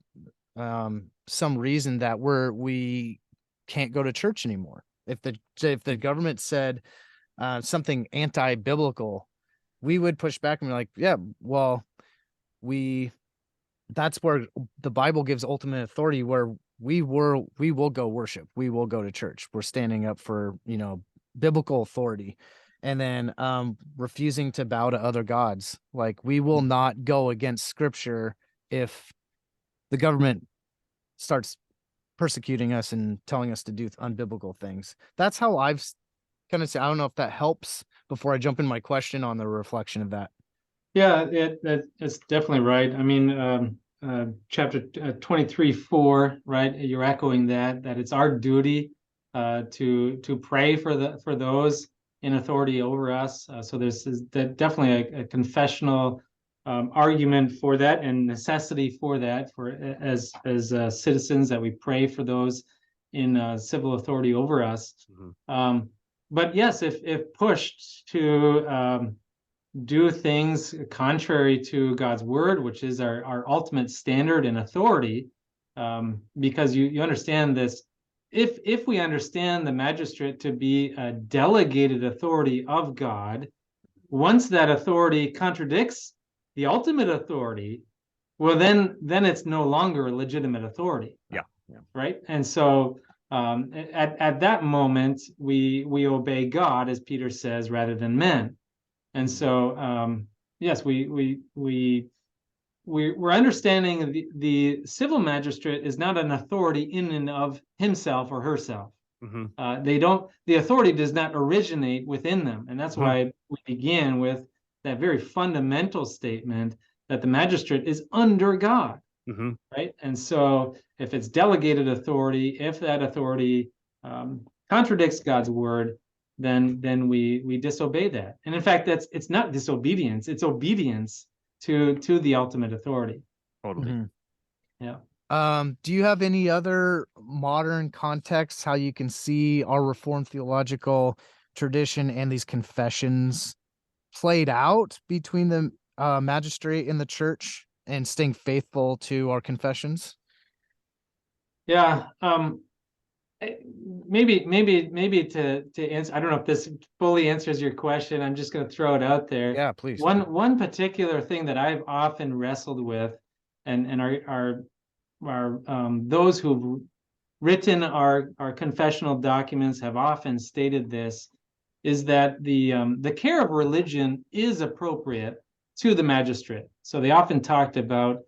some reason that we can't go to church anymore, if the government said something anti-biblical, we would push back and be like, that's where the Bible gives ultimate authority, where we will go worship, we will go to church, we're standing up for biblical authority. And then refusing to bow to other gods. Like, we will not go against scripture if the government starts persecuting us and telling us to do unbiblical things. That's how I've kind of said. I don't know if that helps before I jump in my question on the reflection of that. Yeah, it's definitely right. I mean, chapter 23:4, right? You're echoing that it's our duty to pray for those in authority over us. So there's definitely a confessional argument for that, and necessity for that, for as citizens, that we pray for those in civil authority over us. But yes, if pushed to do things contrary to God's word, which is our ultimate standard and authority, because you understand this, if we understand the magistrate to be a delegated authority of God, once that authority contradicts the ultimate authority, well, then it's no longer a legitimate authority. Yeah. Right. And so at that moment, we obey God, as Peter says, rather than men. And so yes, we're understanding the civil magistrate is not an authority in and of himself or herself. The authority does not originate within them. And that's why we begin with that very fundamental statement that the magistrate is under God. Right. And so if it's delegated authority, if that authority contradicts God's word, then we disobey that. And in fact, it's not disobedience, it's obedience to the ultimate authority. Totally. Yeah. Do you have any other modern contexts how you can see our Reformed theological tradition and these confessions played out between the magistrate and the church and staying faithful to our confessions? Yeah. Maybe to answer, I don't know if this fully answers your question. I'm just going to throw it out there. Yeah, please. One particular thing that I've often wrestled with, and are those who've written our confessional documents have often stated this, is that the care of religion is appropriate to the magistrate. So they often talked about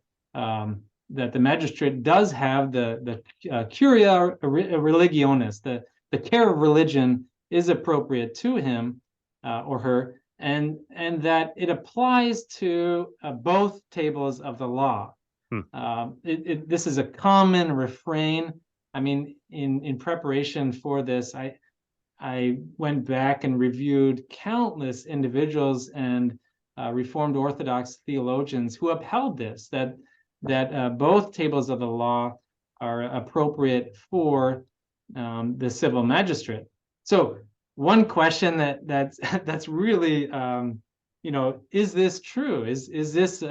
that the magistrate does have the curia religionis, the care of religion is appropriate to him or her, and that it applies to both tables of the law. This is a common refrain. I mean, in preparation for this, I went back and reviewed countless individuals and Reformed Orthodox theologians who upheld this, that both tables of the law are appropriate for the civil magistrate. So one question that's really, is this true? Is this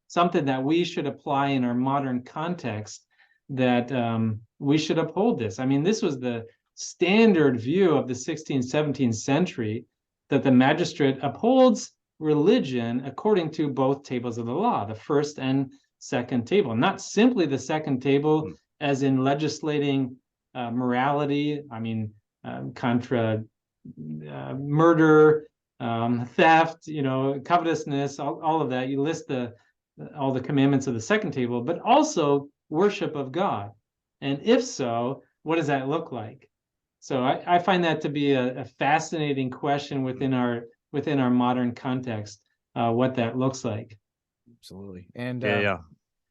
something that we should apply in our modern context, that we should uphold this? I mean, this was the standard view of the 16th, 17th century, that the magistrate upholds religion according to both tables of the law, the first and second table, not simply the second table as in legislating morality. I mean, contra murder, theft, covetousness, all of that. You list all the commandments of the second table, but also worship of God. And if so, what does that look like? So I find that to be a fascinating question within our modern context, what that looks like. Absolutely. And Yeah.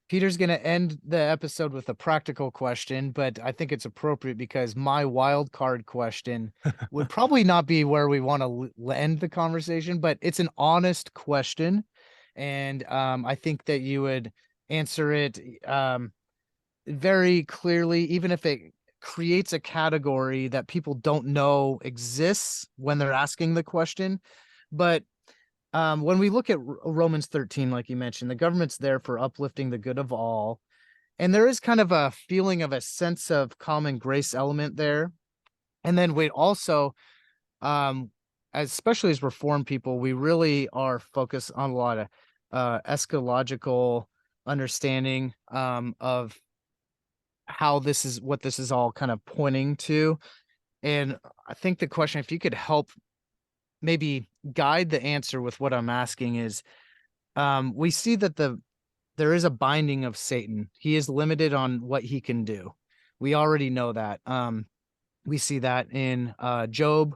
Peter's going to end the episode with a practical question, but I think it's appropriate because my wild card question would probably not be where we want to end the conversation, but it's an honest question. And I think that you would answer it very clearly, even if it creates a category that people don't know exists when they're asking the question. But when we look at Romans 13, like you mentioned, the government's there for uplifting the good of all. And there is kind of a feeling of a sense of common grace element there. And then we also, especially as Reformed people, we really are focused on a lot of eschatological understanding of how what this is all kind of pointing to. And I think the question, if you could help maybe guide the answer with what I'm asking, is we see that there is a binding of Satan. He is limited on what he can do. We already know that. We see that in Job,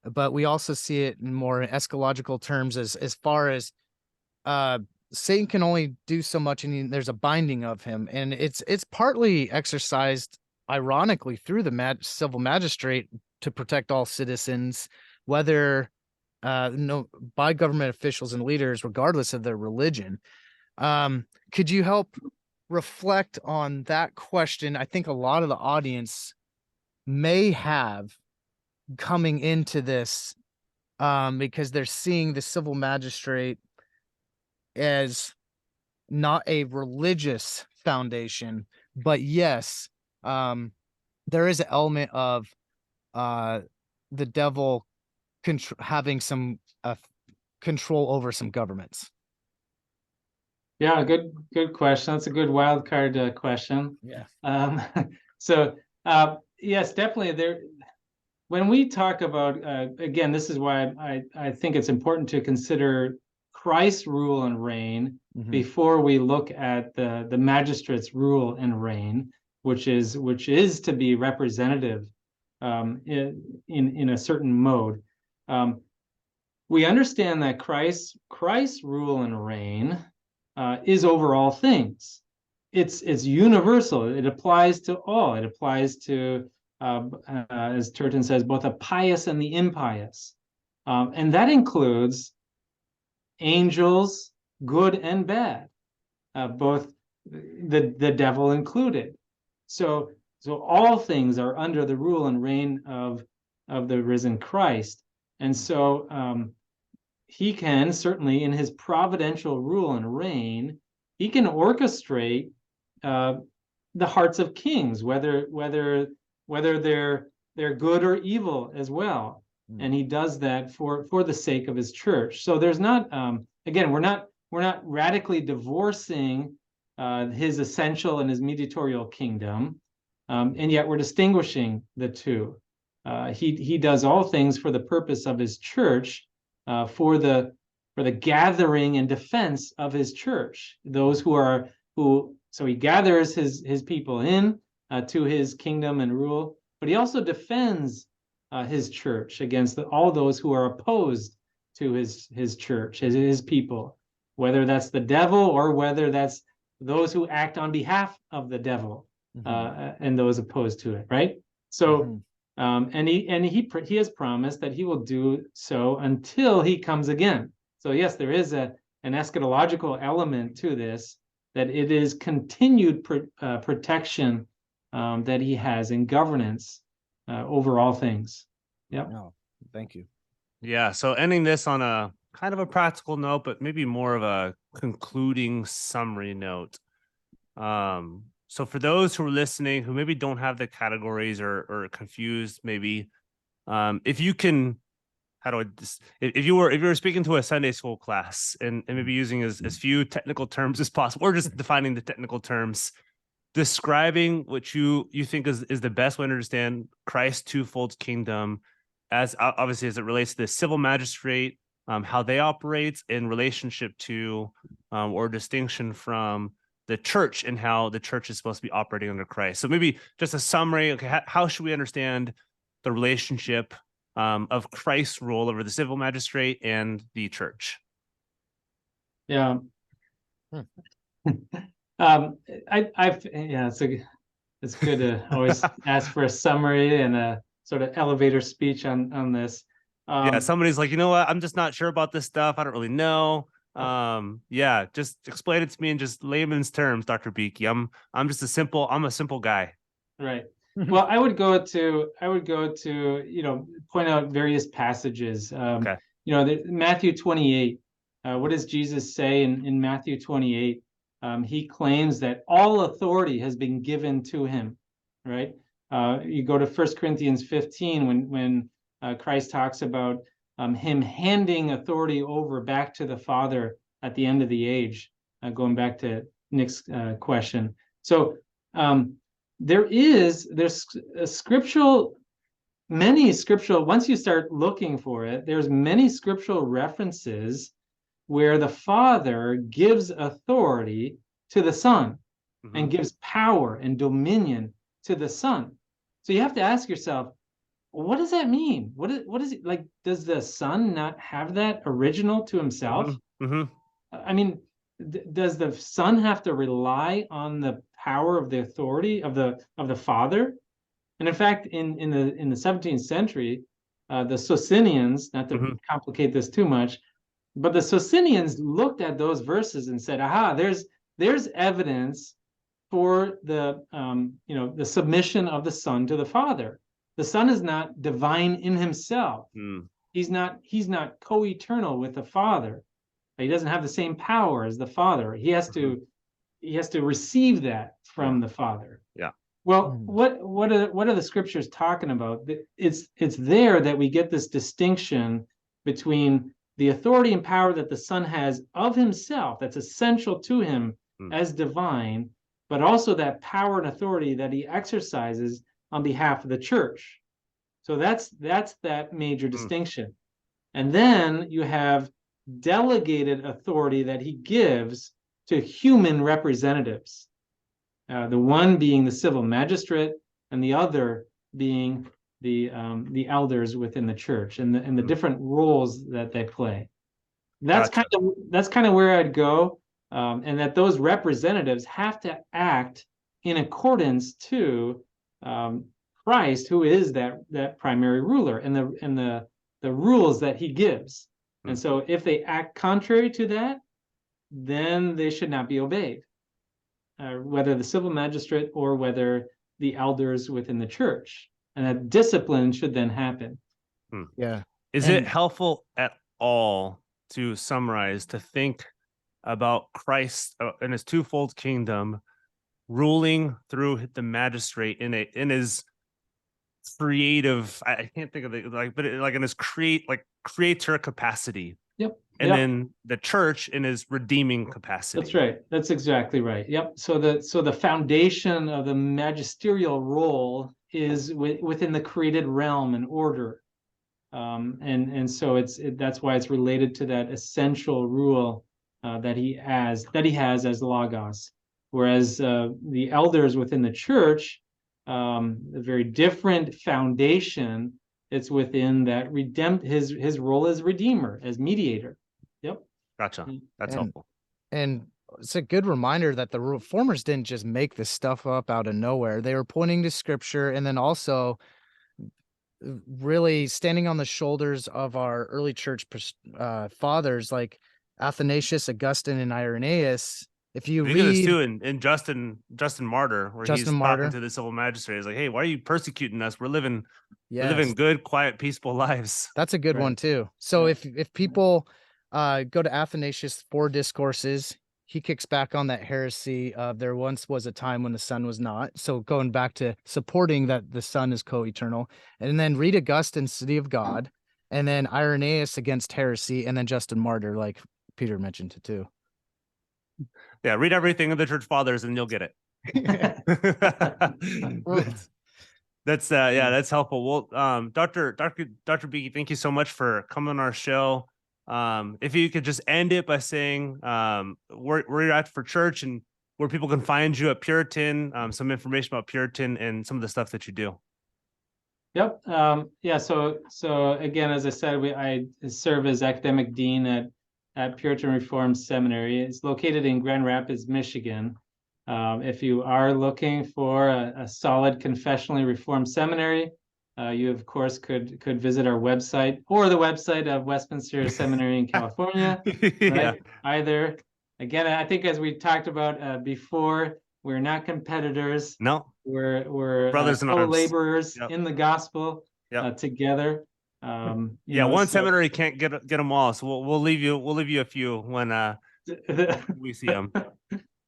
but we also see it in more eschatological terms as far as Satan can only do so much, and there's a binding of him, and it's partly exercised ironically through the civil magistrate to protect all citizens, whether by government officials and leaders, regardless of their religion. Could you help reflect on that question? I think a lot of the audience may have coming into this because they're seeing the civil magistrate as not a religious foundation, but yes, there is an element of the devil having some control over some governments. Yeah, good question. That's a good wild card question. Yeah. So yes, definitely there. When we talk about again, this is why I think it's important to consider Christ's rule and reign before we look at the magistrate's rule and reign, which is to be representative in a certain mode. We understand that Christ's rule and reign is over all things. It's universal. It applies to all. It applies to, as Turton says, both the pious and the impious, and that includes angels, good and bad, both the devil included. So all things are under the rule and reign of the risen Christ, and so he can certainly, in his providential rule and reign, he can orchestrate the hearts of kings, whether they're good or evil as well, and he does that for the sake of his church. So there's not again, we're not radically divorcing his essential and his mediatorial kingdom, and yet we're distinguishing the two. He does all things for the purpose of his church, for the gathering and defense of his church, those so he gathers his people in to his kingdom and rule, but he also defends his church against all those who are opposed to his church, his people, whether that's the devil or whether that's those who act on behalf of the devil, and those opposed to it, right? So and he has promised that he will do so until he comes again. So yes, there is an eschatological element to this, that it is continued protection that he has in governance over all things. Yep. Oh, thank you. Yeah. So ending this on a kind of a practical note, but maybe more of a concluding summary note. So for those who are listening who maybe don't have the categories or confused, maybe if you can, if you were speaking to a Sunday school class and maybe using as few technical terms as possible, or just defining the technical terms, describing what you think is the best way to understand Christ's twofold kingdom, as obviously as it relates to the civil magistrate, how they operate in relationship to or distinction from the church, and how the church is supposed to be operating under Christ. So maybe just a summary. Okay, how should we understand the relationship of Christ's rule over the civil magistrate and the church? Yeah. It's good to always ask for a summary and a sort of elevator speech on this. Yeah, somebody's like, you know what, I'm just not sure about this stuff. I don't really know. Yeah, just explain it to me in just layman's terms, Dr. Beeke. I'm a simple guy. Right. Well, I would go to point out various passages. Okay. Matthew 28. What does Jesus say in Matthew 28? He claims that all authority has been given to him, right? You go to 1 Corinthians 15 when Christ talks about him handing authority over back to the Father at the end of the age, going back to Nick's question. So there's many scriptural, once you start looking for it, there's many scriptural references where the Father gives authority to the Son and gives power and dominion to the Son. So you have to ask yourself, what does that mean? What is it like? Does the Son not have that original to himself? I mean, does the Son have to rely on the power of the authority of the Father? And in fact, in the 17th century, the Socinians, not to complicate this too much, but the Socinians looked at those verses and said, aha, there's evidence for the submission of the Son to the Father. The Son is not divine in himself. He's not co-eternal with the Father. He doesn't have the same power as the Father. He has to receive that from the Father. Yeah. Well, what are the scriptures talking about? It's there that we get this distinction between the authority and power that the Son has of himself, that's essential to him as divine, but also that power and authority that he exercises on behalf of the church. So that's that major distinction. And then you have delegated authority that he gives to human representatives. The one being the civil magistrate, and the other being the elders within the church, and the different roles that they play. That's kind of where I'd go, and that those representatives have to act in accordance to Christ, who is that primary ruler, and the rules that he gives. And so, if they act contrary to that, then they should not be obeyed. Whether the civil magistrate or whether the elders within the church, and that discipline should then happen. Yeah. Is it helpful at all to summarize, to think about Christ and his twofold kingdom ruling through the magistrate in his creative, I can't think of it, but in his creator capacity? Yep. And then the church in his redeeming capacity. That's right. That's exactly right. Yep. So the foundation of the magisterial role is within the created realm and order, and so that's why it's related to that essential rule that he has as Logos. Whereas the elders within the church, a very different foundation. It's within that his role as redeemer, as mediator. Yep. Gotcha. That's helpful. And it's a good reminder that the reformers didn't just make this stuff up out of nowhere. They were pointing to scripture, and then also really standing on the shoulders of our early church fathers like Athanasius, Augustine, and Irenaeus. If you read this too in Justin Martyr, where he's talking to the civil magistrate, he's like, "Hey, why are you persecuting us? We're living good, quiet, peaceful lives." That's a good one too. So if people go to Athanasius' 4 Discourses, he kicks back on that heresy of there once was a time when the Son was not. So going back to supporting that the Son is co-eternal, and then read Augustine's City of God, and then Irenaeus against heresy, and then Justin Martyr, like Peter mentioned it too. Yeah, read everything of the church fathers and you'll get it. That's helpful. Well, Dr. Beeke, thank you so much for coming on our show. If you could just end it by saying where you're at for church and where people can find you at Puritan, some information about Puritan and some of the stuff that you do. Yep. So again, as I said, I serve as academic dean at Puritan Reformed Seminary. It's located in Grand Rapids, Michigan. If you are looking for a solid confessionally reformed seminary, you of course could visit our website or the website of Westminster Seminary in California. Right? Either. Again, I think as we talked about before, we're not competitors. No, we're brothers and co-laborers in the gospel together. One seminary can't get them all, so we'll leave you a few when we see them.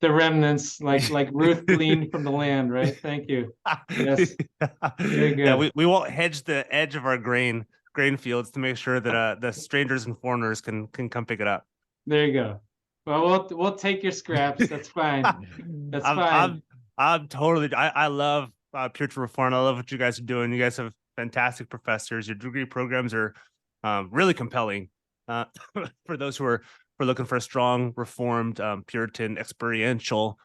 The remnants, like Ruth gleaned from the land, right? Thank you. Yes, very good. Yeah, we won't hedge the edge of our grain fields to make sure that the strangers and foreigners can come pick it up. There you go. Well, we'll take your scraps. That's fine. That's fine. I'm totally. I love Puritan Reformed. I love what you guys are doing. You guys have fantastic professors. Your degree programs are really compelling for those who are looking for a strong Reformed Puritan experiential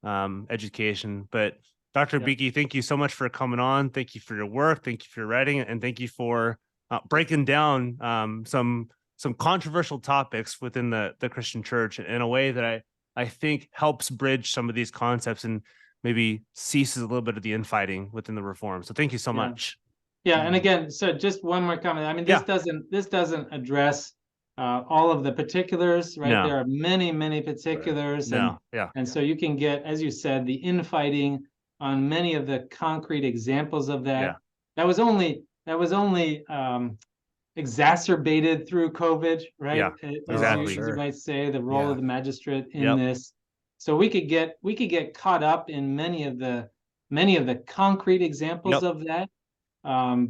education. But Dr. Beeke, thank you so much for coming on. Thank you for your work. Thank you for your writing, and thank you for breaking down some controversial topics within the Christian church in a way that I think helps bridge some of these concepts and maybe ceases a little bit of the infighting within the Reform. So thank you so much. Yeah, and again, so just one more comment. I mean, this doesn't address all of the particulars, right? No. There are many particulars, and so you can get, as you said, the infighting on many of the concrete examples of that. Yeah. That was only exacerbated through COVID, right? Yeah, exactly. As you might say, the role of the magistrate in this. So we could get caught up in many of the many of the concrete examples Yep. of that.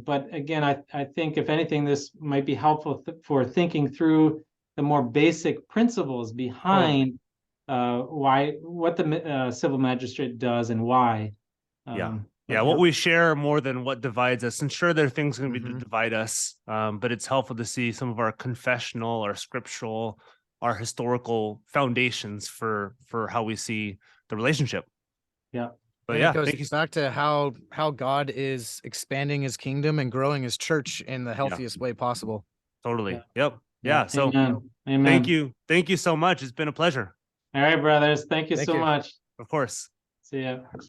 But again, I think if anything, this might be helpful for thinking through the more basic principles behind what the civil magistrate does and why. What we share more than what divides us. And sure, there are things going to be to divide us, but it's helpful to see some of our confessional, our scriptural, our historical foundations for how we see the relationship. Yeah. But it goes back to how God is expanding his kingdom and growing his church in the healthiest way possible. Totally. Yeah. Yep. Yeah. So Amen. Thank you. Thank you so much. It's been a pleasure. All right, brothers. Thank you so much. Of course. See ya.